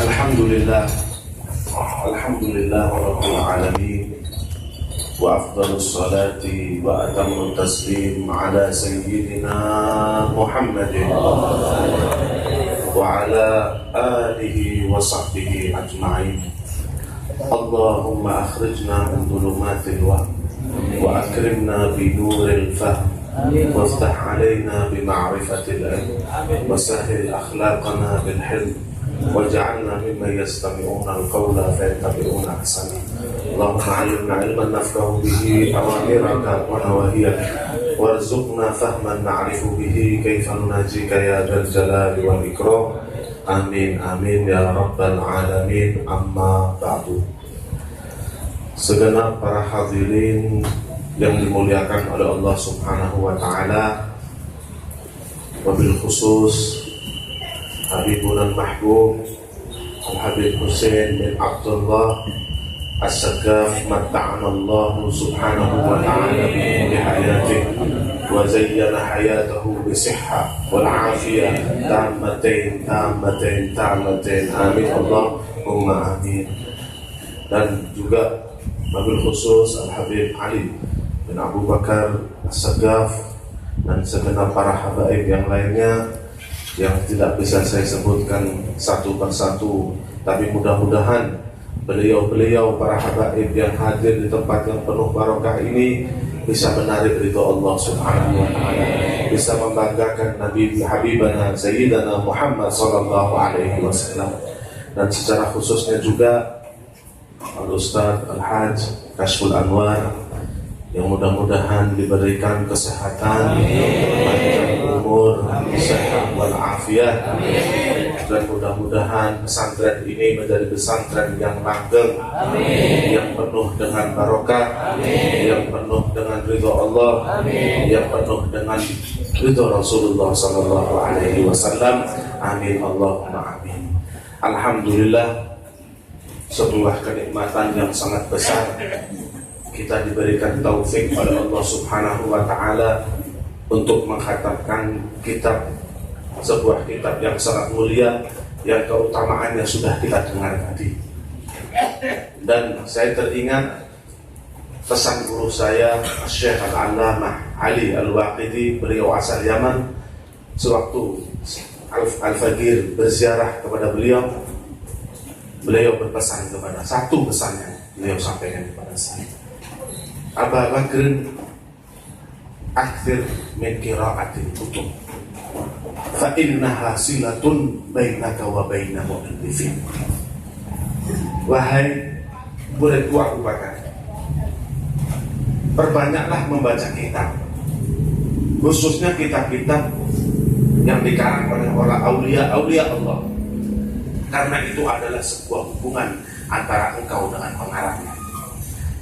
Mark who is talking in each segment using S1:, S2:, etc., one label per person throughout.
S1: Alhamdulillah Rabbil Alamin. Wa afdalus salati wa atammu taslim ala sayyidina Muhammadin wa ala alihi wa sahbihi ajma'in. Allahumma akhrijna min dhulumatil wahm wa akrimna bi nuril fahm وافتح علينا بمعرفة العلم وسهل أخلاقنا بالحلم واجعلنا ممن يستمعون القول فيتبعون أحسنه. اللهم علمنا علما نفقه به أوامرك ونواهيك وارزقنا فهما نعرف به كيف نناجيك يا ذا الجلال والإكرام. Amin amin ya rabbal alamin. Amma ba'du. Segenap para hadirin yang dimuliakan oleh Allah Subhanahu wa Ta'ala, wabil khusus Habibun al-Mahbub Al-Habib Hussein bin Abdullah As-Sagaf, matta'anallahu Subhanahu wa Ta'ala bi hayatih wa zayyana hayatahu bi sihha wal afiyah tammatain. Amin Allahumma amin. Dan juga wabil khusus Al-Habib Ali bin Abu Bakar As-Sagaf dan segenap para habaib yang lainnya yang tidak bisa saya sebutkan satu persatu, tapi mudah-mudahan beliau-beliau para habaib yang hadir di tempat yang penuh barokah ini bisa menarik ridho Allah Subhanahu wa Ta'ala, bisa membanggakan Nabi Habibana Sayyidina Muhammad sallallahu alaihi wasallam, dan secara khususnya juga Al-Ustaz Al-Hajj Kashful Anwar yang mudah-mudahan diberikan kesehatan, panjang umur, sehat wal afiyah, dan mudah-mudahan pesantren ini menjadi pesantren yang langgeng, yang penuh dengan barokah, yang penuh dengan ridho Allah, yang penuh dengan ridho Rasulullah sallallahu alaihi wasallam. Amin Allahumma amin. Alhamdulillah, sebuah kenikmatan yang sangat besar kita diberikan taufik oleh Allah Subhanahu wa Ta'ala untuk mengkhatamkan kitab, sebuah kitab yang sangat mulia yang keutamaannya sudah kita dengar tadi. Dan saya teringat pesan guru saya Syekh Al-Allamah Ali Al-Waqidi, beliau asal Yaman. Sewaktu Al-Fagir berziarah kepada beliau berpesan kepada, satu pesannya beliau sampaikan kepada saya, Abu Bakr akthir min qira'atil kutub fa innaha silatun bainaka wa baina mu'allifin. Wahai muridku Abu Bakar, perbanyaklah membaca kitab, khususnya kitab-kitab yang dikarang oleh para aulia Allah, karena itu adalah sebuah hubungan antara engkau dengan pengarangnya.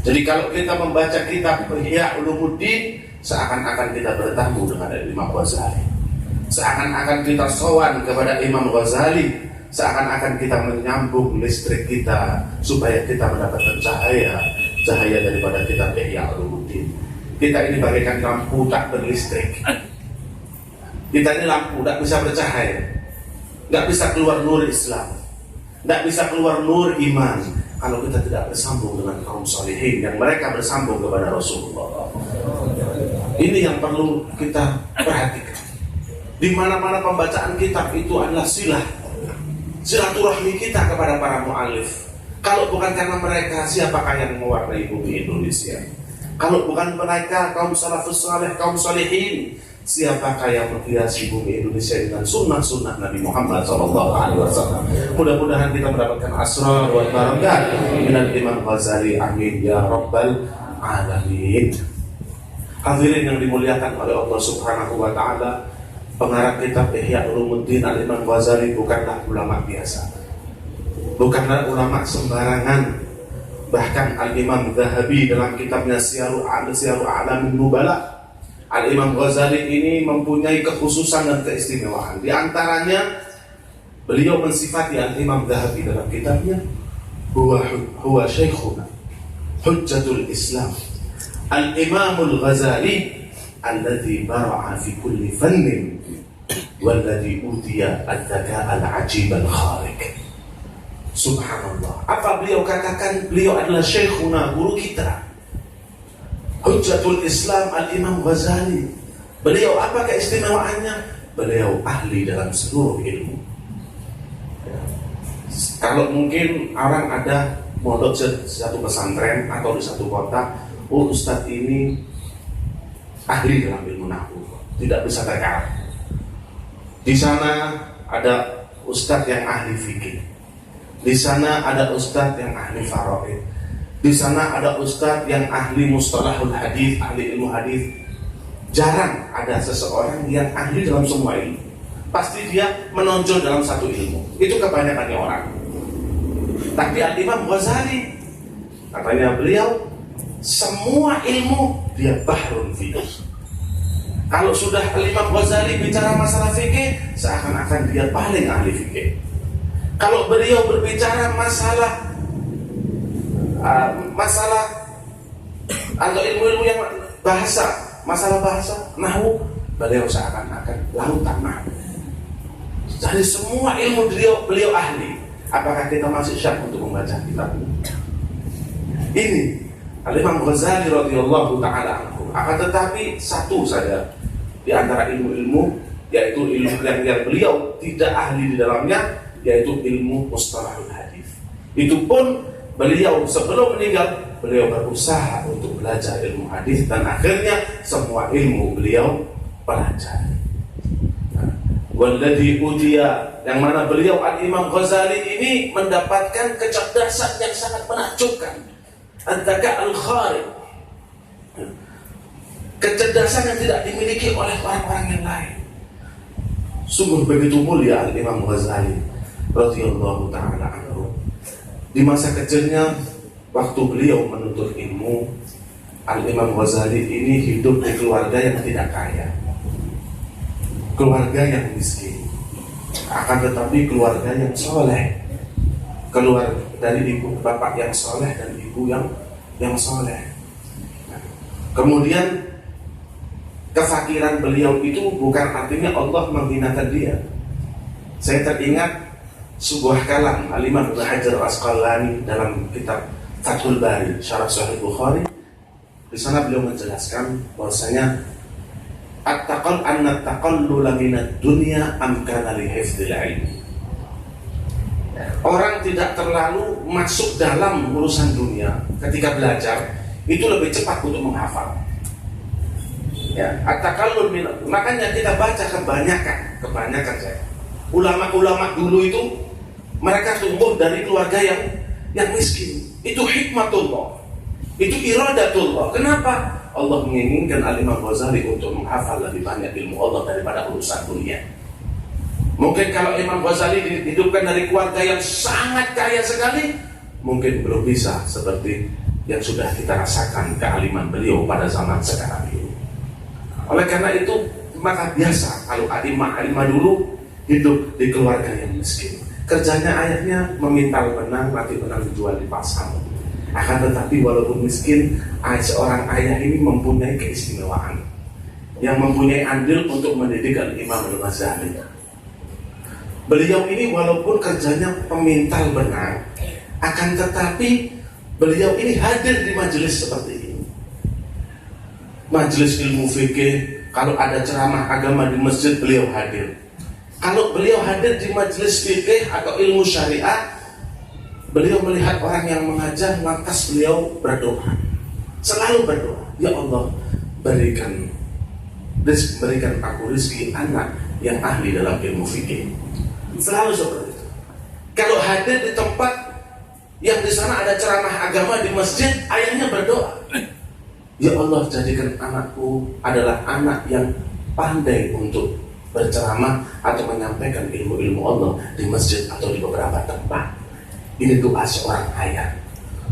S1: Jadi kalau kita membaca kitab Ihya Ulumuddin, seakan-akan kita bertamu dengan Imam Ghazali, seakan-akan kita sowan kepada Imam Ghazali, seakan-akan kita menyambung listrik kita supaya kita mendapatkan cahaya daripada kitab Ihya Ulumuddin. Kita ini bagaikan lampu tak berlistrik. Kita ini lampu tak bisa bercahaya, nggak bisa keluar nur Islam, nggak bisa keluar nur iman kalau kita tidak bersambung dengan kaum salihin yang mereka bersambung kepada Rasulullah. Ini yang perlu kita perhatikan. Di mana-mana pembacaan kitab itu adalah silaturahmi kita kepada para mu'alif. Kalau bukan karena mereka, siapakah yang mewarnai bumi Indonesia? Kalau bukan mereka, kaum salafus saleh, kaum salihin, siapakah yang menghiasi bumi Indonesia dengan sunnah-sunnah Nabi Muhammad SAW? Mudah-mudahan kita mendapatkan asrar wa barakat minal Imam Ghazali. Amin ya rabbal alamin. Hadirin yang dimuliakan oleh Allah Subhanahu wa Ta'ala, pengarang kitab Ihya Ulumuddin Al-Imam Ghazali bukanlah ulama biasa, bukanlah ulama sembarangan. Bahkan Al-Imam Zahabi dalam kitabnya Syiarul A'lamin Nubala, Al-Imam Ghazali ini mempunyai kekhususan dan keistimewaan. Di antaranya beliau mensifati Al-Imam Zahabi dalam kitabnya, huwa syekhuna hujjatul Islam Al-Imamul Ghazali alladhi bara'a fi kulli fannin walladhi utiya al-dhaka al-ajib al-khariq. Subhanallah. Apa beliau katakan? Beliau adalah syekhuna, guru kita, Hujjatul Islam Al-Imam Ghazali. Beliau apa keistimewaannya? Beliau ahli dalam seluruh ilmu. Kalau mungkin orang ada mondok satu pesantren atau di satu kota, oh ustadz ini ahli dalam ilmu nahwu, tidak bisa terkalahkan. Di sana ada ustadz yang ahli fikih, di sana ada ustadz yang ahli faraid, di sana ada ustadz yang ahli mustalahul hadis, ahli ilmu hadis. Jarang ada seseorang yang ahli dalam semua ilmu. Pasti dia menonjol dalam satu ilmu. Itu kebanyakannya orang. Tapi Al-Imam Ghazali, katanya beliau, semua ilmu dia bahrun fiqh. Kalau sudah Al-Imam Ghazali bicara masalah fikih, seakan-akan dia paling ahli fikih. Kalau beliau berbicara masalah atau ilmu-ilmu yang bahasa, masalah bahasa, nahwu, beliau seakan-akan lautan nahwu. Jadi semua ilmu beliau ahli. Apakah kita masih syak untuk membaca kitab ini? Al-Imam Ghazali radhiyallahu ta'ala anhu. Akan tetapi satu saja di antara ilmu-ilmu, yaitu ilmu yang beliau tidak ahli di dalamnya, yaitu ilmu mustalahul hadis. Itu pun beliau sebelum meninggal, beliau berusaha untuk belajar ilmu hadis dan akhirnya semua ilmu beliau pelajari. Walladhi utia, yang mana beliau Al-Imam Ghazali ini mendapatkan kecerdasan yang sangat menakjubkan. Antaka al-kharib, kecerdasan yang tidak dimiliki oleh orang-orang yang lain. Sungguh begitu mulia Al-Imam Ghazali radhiyallahu ta'ala anhu. Di masa kecilnya, waktu beliau menuntut ilmu, Al-Imam Ghazali ini hidup di keluarga yang tidak kaya, keluarga yang miskin, akan tetapi keluarga yang soleh, keluar dari ibu bapak yang soleh dan ibu yang soleh. Kemudian kefakiran beliau itu bukan artinya Allah menghinakan dia. Saya teringat sebuah kalam Al-Imam Ibnu Hajar Al-Asqalani dalam kitab Fathul Bari Syarah Sahih Bukhari. Di sana beliau menjelaskan bahwasanya at-taqallula minad dunya amkana li hifdzil ilmi. Orang tidak terlalu masuk dalam urusan dunia ketika belajar, itu lebih cepat untuk menghafal. Ya, at-taqallul minad. Makanya kita baca kebanyakan saya. Ulama-ulama dulu itu mereka tumbuh dari keluarga yang miskin. Itu hikmatullah. Itu iradatullah. Kenapa? Allah menginginkan Al-Imam Ghazali untuk menghafal lebih banyak ilmu Allah daripada urusan dunia. Mungkin kalau Imam Ghazali dihidupkan dari keluarga yang sangat kaya sekali, mungkin belum bisa seperti yang sudah kita rasakan kealiman beliau pada zaman sekarang ini. Oleh karena itu, maka biasa kalau alimah dulu hidup di keluarga yang miskin. Kerjanya ayahnya memintal benang, nanti benang dijual di pasar. Akan tetapi walaupun miskin, seorang ayah ini mempunyai keistimewaan, yang mempunyai andil untuk mendidik Al-Imam Al-Ghazali. Beliau ini walaupun kerjanya pemintal benang, akan tetapi beliau ini hadir di majelis seperti ini. Majelis ilmu fikih, kalau ada ceramah agama di masjid, beliau hadir. Kalau beliau hadir di majelis fikih atau ilmu syariat, beliau melihat orang yang mengajar, lantas beliau berdoa. Selalu berdoa, ya Allah, berikan aku rezeki anak yang ahli dalam ilmu fikih. Selalu seperti itu. Kalau hadir di tempat yang di sana ada ceramah agama di masjid, ayahnya berdoa, ya Allah, jadikan anakku adalah anak yang pandai untuk berceramah atau menyampaikan ilmu-ilmu Allah di masjid atau di beberapa tempat. Ini doa seorang ayah.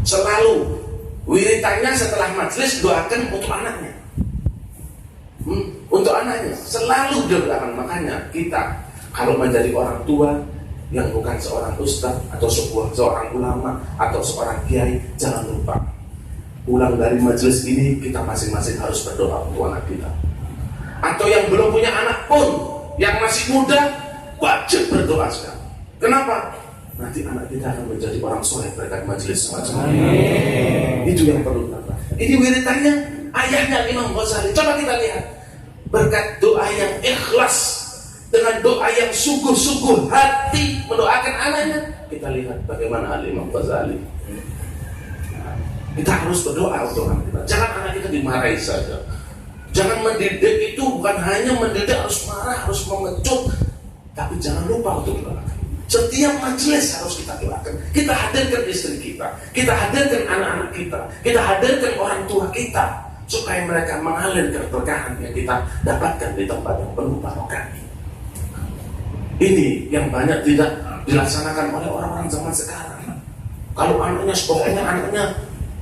S1: Selalu wiritannya setelah majelis doakan untuk anaknya. Untuk anaknya selalu doakan. Makanya kita kalau menjadi orang tua yang bukan seorang ustaz atau seorang ulama atau seorang kiai, jangan lupa pulang dari majelis ini kita masing-masing harus berdoa untuk anak kita. Atau yang belum punya anak pun, yang masih muda, wajib berdoa sekarang. Kenapa? nanti anak kita akan menjadi orang soleh berkat majelis semacam ini. Itu yang perlu kita. Ini wiridannya ayahnya Imam Ghazali. Coba kita lihat, berkat doa yang ikhlas, dengan doa yang sungguh-sungguh hati mendoakan anaknya. Kita lihat bagaimana Imam Ghazali. Kita harus berdoa untuk anak kita. Jangan anak kita dimarahi saja. Jangan mendidik itu bukan hanya mendidik harus marah, harus mengecut, tapi jangan lupa untuk doakan. Setiap majelis harus kita doakan. Kita hadirkan istri kita hadirkan anak-anak kita hadirkan orang tua kita, supaya mereka mengalir keberkahan yang kita dapatkan di tempat yang penuh barokah. Ini yang banyak tidak dilaksanakan oleh orang-orang zaman sekarang. Kalau anaknya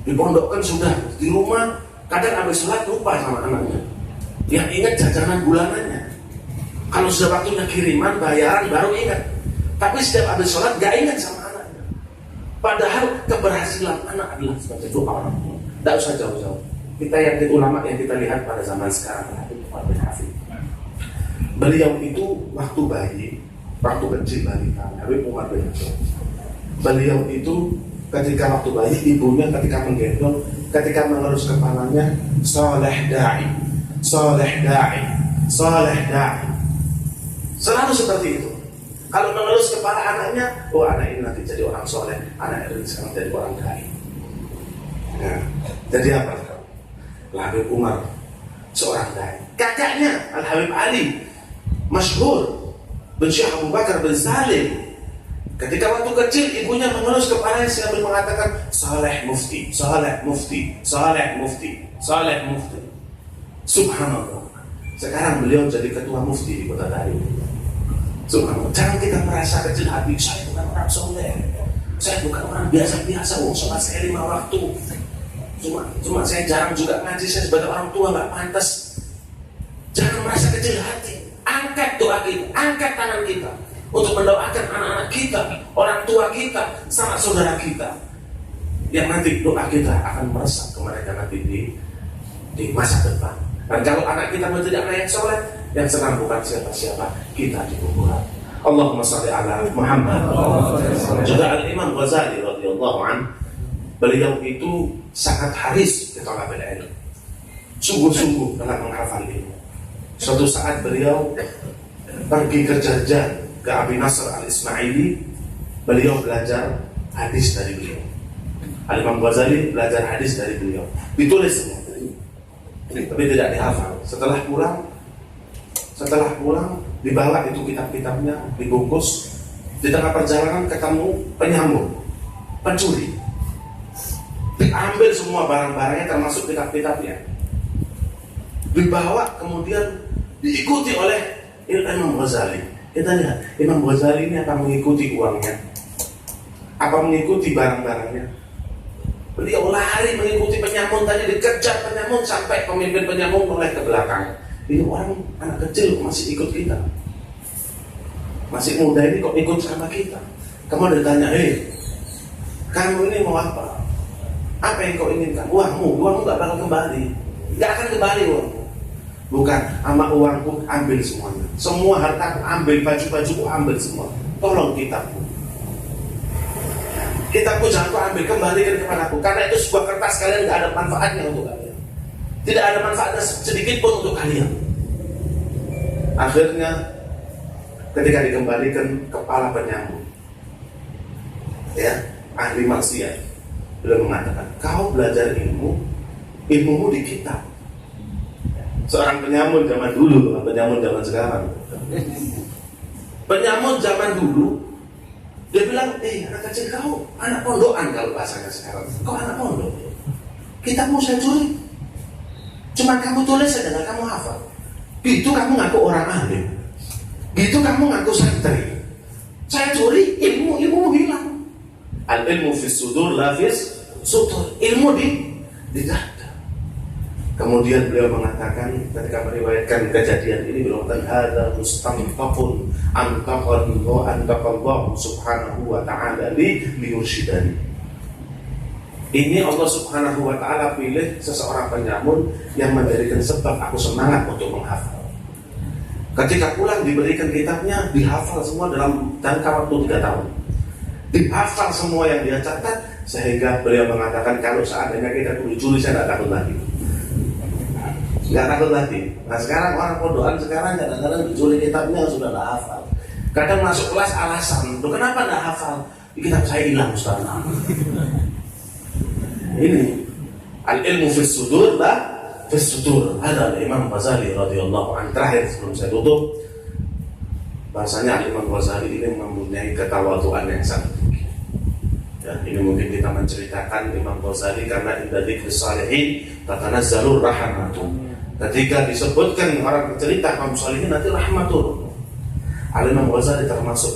S1: dipondokkan sudah di rumah, kadang habis sholat lupa sama anaknya. Yang ingat jajanan bulanannya. Kalau sudah waktunya kiriman, bayaran baru ingat. Tapi setiap habis sholat gak ingat sama anaknya. Padahal keberhasilan anak adalah sebagai doa orang tua. Tidak usah jauh-jauh. Kita yang ulama yang kita lihat pada zaman sekarang, Umar bin Hafid. Beliau itu waktu bayi, waktu kecil balita, Habib Umar bin Hafid. Beliau itu ketika waktu bayi, ibunya ketika menggendong, ketika mengelus kepalanya, soleh da'i, soleh da'i, soleh da'i. Selalu seperti itu. Kalau mengelus kepala anaknya, oh anak ini nanti jadi orang soleh, anak ini sekarang jadi orang da'i. Nah, jadi apa? Habib Umar seorang da'i. Kakaknya Al-Habib Ali, masyhur, bin Syekh Abu Bakar bin Salim. Ketika waktu kecil ibunya mengelus kepalanya sambil mengatakan saleh mufti, saleh mufti, saleh mufti, saleh mufti. Subhanallah. Sekarang beliau jadi ketua mufti di Kota Dari. Subhanallah. Jangan kita merasa kecil hati, saya bukan orang soleh, saya bukan orang biasa-biasa, sholat saya 5 waktu. Cuma saya jarang juga ngaji, saya sebagai orang tua nggak pantas. Jangan merasa kecil hati. Angkat doa kita, angkat tangan kita untuk mendoakan anak-anak kita, orang tua kita, sama saudara kita, yang nanti doa kita akan meresap ke mereka nanti di masa depan. Dan kalau anak kita menjadi anak yang soleh, yang senang bukan siapa-siapa, kita di kuburan. Allahumma shalli ala Muhammad. Juga Al-Imam Ghazali radhiyallahu anhu, beliau itu sangat haris di thalabil ilm, sungguh-sungguh dalam menghafal ilmu. Suatu saat beliau pergi ke Jarjan, ke Abi Nasr al-Ismaili. Beliau belajar hadis dari beliau. Al-Imam Ghazali belajar hadis dari beliau. Ditulis semua, tapi tidak dihafal. Setelah pulang dibawa itu kitab-kitabnya, dibungkus. Di tengah perjalanan ketemu penyambung, pencuri. Diambil semua barang-barangnya termasuk kitab-kitabnya. Dibawa kemudian diikuti oleh Imam Ghazali. Kita lihat, Imam Ghazali ini apa mengikuti uangnya? Apa mengikuti barang-barangnya? Beliau lari mengikuti penyamun tadi, dikejar penyamun sampai pemimpin penyamun mulai ke belakang. Ini orang anak kecil masih ikut kita, masih muda ini kok ikut sama kita. Kamu ditanya, kamu ini mau apa? Apa yang kau inginkan? Uangmu gak bakal kembali, gak akan kembali uangmu. Bukan, sama uangku ambil semuanya, semua hartaku ambil, baju-bajuku ambil semua. Tolong kitabku jangan kau ambil, kembalikan kepadaku. Karena itu sebuah kertas, kalian gak ada manfaatnya untuk kalian, tidak ada manfaatnya sedikit pun untuk kalian. Akhirnya ketika dikembalikan kepala penyambung, ya, ahli maksiat, beliau mengatakan, kau belajar ilmumu di kitab. Seorang penyamun zaman dulu, bukan penyamun zaman sekarang. Penyamun zaman dulu, dia bilang, anak kecil kau, anak pondokan kalau bahasanya sekarang. Kau anak pondok, kitabmu saya curi. Cuma kamu tulis saja, dan kamu hafal. Gitu kamu ngaku orang alim, gitu kamu ngaku santri. Saya curi, ilmu hilang. Al ilmu fis sudur, la fis sudur. Ilmu di dada. Kemudian beliau mengatakan ketika meriwayatkan kejadian ini, beliau mengatakan hadza mustamtaqun antaqallahu subhanahu wa ta'ala liyursyidani. Ini Allah subhanahu wa ta'ala pilih seseorang penyamun yang menjadikan sebab aku semangat untuk menghafal. Ketika pulang diberikan kitabnya, dihafal semua dalam jangka waktu 3 tahun. dihafal semua yang dia catat, sehingga beliau mengatakan kalau seandainya kita dicuri saya tidak takut lagi. Nggak takut lagi. Nah sekarang orang pondokan sekarang kadang-kadang dicuri kitabnya sudah tidak hafal. Kadang masuk kelas alasan, tuh kenapa tidak hafal? Kitab saya hilang Ustaz. Ini al-ilmu fis sudur lah fis sudur. Ada Imam Ghazali radhiyallahu anhu. Terakhir sebelum saya tutup, bahasanya Imam Ghazali ini mempunyai ketawaduan yang sangat tinggi. Ya, ini mungkin kita menceritakan Imam Ghazali karena inda dzikri shalihin tatanazzalur rahmatu. Ketika disebutkan orang bercerita kaum salihin nanti rahmat turun. Imam Ghazali termasuk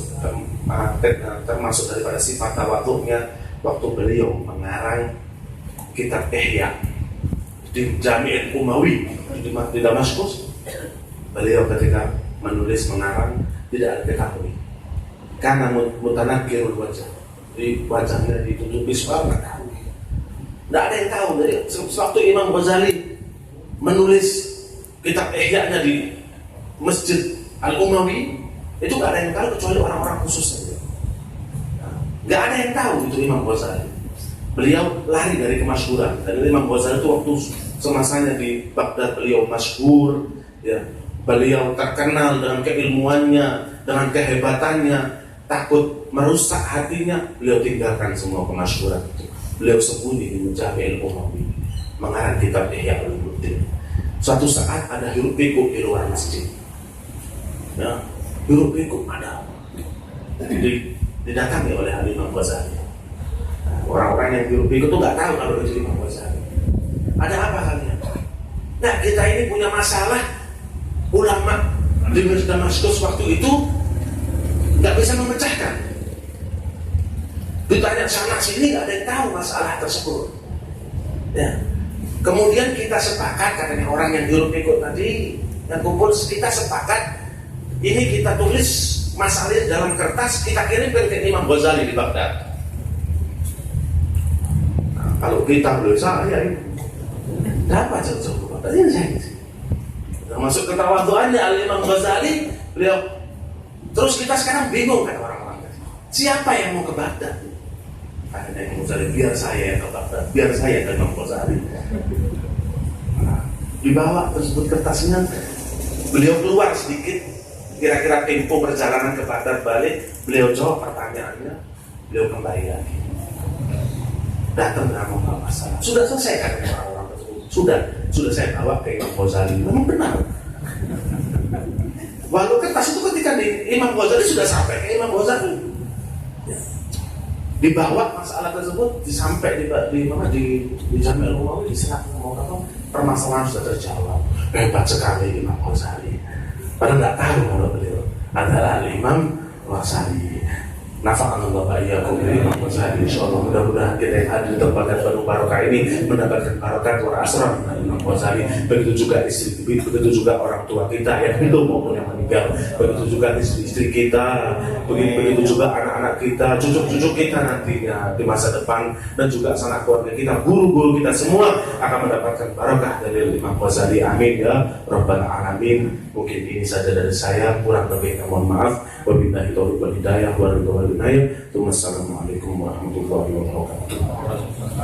S1: daripada sifat tawadhu'nya waktu beliau mengarang kitab Ihya di Jami' al-Umawi di Damaskus. Beliau ketika menulis mengarang tidak diketahui karena mutanakkirul wajah, di wajahnya ditutupi suara, nggak tahu, nggak ada yang tahu. Jadi waktu Imam Ghazali menulis kitab Ihya-nya di Masjid Al-Umawi itu nggak ada yang tahu kecuali orang-orang khusus saja. Nggak ada yang tahu itu Imam Ghazali. Beliau lari dari kemasyhuran. Dan Imam Ghazali itu waktu semasanya di Baghdad beliau masyhur, ya. Beliau terkenal dengan keilmuannya, dengan kehebatannya. Takut merusak hatinya, beliau tinggalkan semua kemasyhuran itu. Beliau sembunyi di Jami' al-Umawi mengarang kitab Ihya Ulumuddin. Suatu saat ada hiruk pikuk di luar masjid. Ya, hiruk pikuk ada. Didatangi oleh Imam Ghazali. Orang-orang yang hiruk pikuk itu nggak tahu kalau itu Imam Ghazali. Ada apa kalian? Nah, kita ini punya masalah. Ulama di Damaskus waktu itu nggak bisa memecahkan. Ditanya sana sini nggak ada yang tahu masalah tersebut. Ya. Kemudian kita sepakat, katanya orang yang hiruk pikuk tadi yang kumpul, kita sepakat ini kita tulis masalahnya dalam kertas, kita kirimkan ke Imam Ghazali di Baghdad. Nah, kalau kita boleh saya ini dapat jauh-jauh Baghdad ini saya. Termasuk ketawaduannya Imam Ghazali, beliau. Terus kita sekarang bingung kan orang-orang. Siapa yang mau ke Baghdad? Ada Imam Ghazali, biar saya yang ke Baghdad, biar saya ke Imam Ghazali. Nah, dibawa tersebut kertasnya, beliau keluar sedikit, kira-kira tempo perjalanan ke Baghdad balik, beliau jawab pertanyaannya, beliau kembali lagi. Datang dengan membawa masalah. Sudah selesai kan orang-orang tersebut? Sudah saya bawa ke Imam Ghazali. Memang benar. Walau kertas itu ketika di Imam Ghazali sudah sampai ke Imam Ghazali. Ya. Dibawa masalah tersebut disampai di Jami' al-Umawi, diserah mau apa? Permasalahan sudah terjawab. Hebat sekali Imam Ghazali. Padahal nggak tahu kalau beliau adalah Imam Ghazali. Nafa'anallahu wa iyyakum Imam Ghazali. Insyaallah mudah-mudahan kita yang hadir di tempat yang penuh barokah ini mendapatkan barokah wa asrar Imam Ghazali. Begitu juga istri, begitu juga orang tua kita yang hidup maupun yang meninggal. Begitu juga istri-istri kita, begitu juga anak-anak kita, cucu-cucu kita nantinya di masa depan, dan juga sanak keluarga kita, guru-guru kita semua akan mendapatkan barokah dari Imam Ghazali. Amin ya rabbal alamin. Mungkin ini saja dari saya, kurang lebihnya mohon maaf. Wabillahi taufiq wal hidayah. Wassalamualaikum warahmatullahi wabarakatuh.